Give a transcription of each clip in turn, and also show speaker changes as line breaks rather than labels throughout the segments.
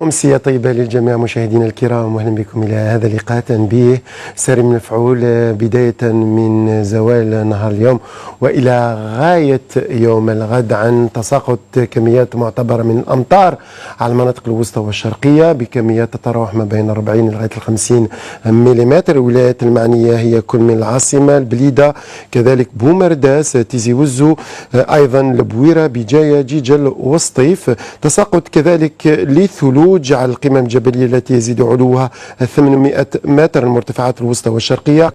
أمسية طيبة للجميع مشاهدينا الكرام، وأهلا بكم إلى هذا اللقاء تنبيه ساري من المفعول، بداية من زوال نهار اليوم وإلى غاية يوم الغد عن تساقط كميات معتبرة من الأمطار على المناطق الوسطى والشرقية بكميات تتراوح ما بين 40 لغاية 50 ملم. الولايات المعنية هي كل من العاصمة البليدة، كذلك بومرداس، تيزي وزو، أيضا البويرة، بجاية، جيجل وسطيف. تساقط كذلك لثلوج على القمم الجبلية التي يزيد علوها 800 متر، المرتفعات الوسطى والشرقية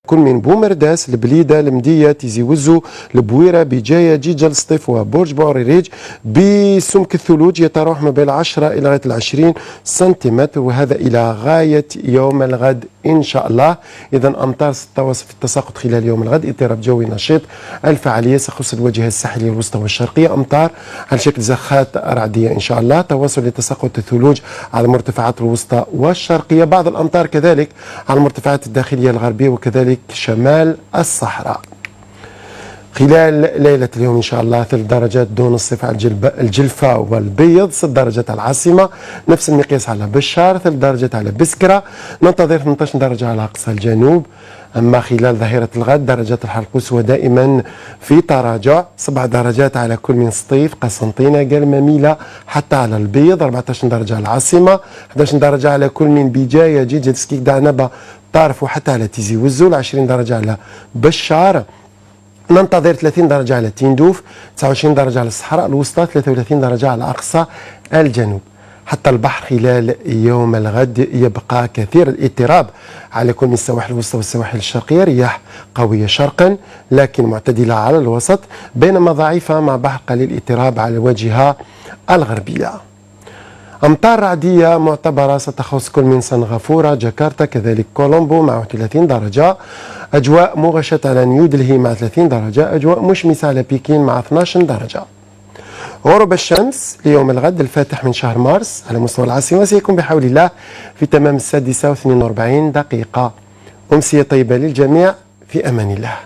كل من بومرداس، البليدة، المدية، تيزي وزو، البويرة، بجاية، جيجل، سطيف وبرج بوريريج بسمك الثلوج يتراوح ما بين 10 إلى لغاية 20 سنتيمتر، وهذا إلى غاية يوم الغد إن شاء الله. إذا أمطار ستتواصل في التساقط خلال يوم الغد، اضطراب جوي نشيط. الفعالية ستخص الواجهة الساحلية الوسطى والشرقية، أمطار على شكل زخات رعدية إن شاء الله، تواصل لتساقط الثلوج على المرتفعات الوسطى والشرقية، بعض الأمطار كذلك على المرتفعات الداخلية الغربية وكذلك شمال الصحراء. خلال ليلة اليوم إن شاء الله 3 درجات دون الصفر على الجلفة والبيض، 6 درجات على العاصمة، نفس المقياس على بشار، 3 درجات على بسكرة، ننتظر 18 درجة على أقصى الجنوب. أما خلال ظهيرة الغد درجات الحرارة القصوى دائما في تراجع، 7 درجات على كل من سطيف، قسنطينة، قلمة، ميلا، حتى على البيض، 14 درجة على العاصمة، 11 درجة على كل من بجاية، جيجل، سكيك، دعنبة، طارف، وحتى على تيزي وزول، 20 درجة على بشار. ننتظر 30 درجة على تندوف، 29 درجة على الصحراء الوسطى، 33 درجة على أقصى الجنوب. حتى البحر خلال يوم الغد يبقى كثير الاضطراب على كل من السواحل الوسطى والسواحل الشرقية، رياح قوية شرقا لكن معتدلة على الوسط، بينما ضعيفة مع بحر قليل اضطراب على الواجهة الغربية. أمطار رعدية معتبرة ستخص كل من سنغافورة، جاكرتا، كذلك كولومبو مع 30 درجة، أجواء مغشة على نيودلهي مع 30 درجة، أجواء مشمسة على بكين مع 12 درجة. غروب الشمس ليوم الغد الفاتح من شهر مارس على مستوى العاصمة سيكون بحول الله في تمام 6:42. أمسية طيبة للجميع، في أمان الله.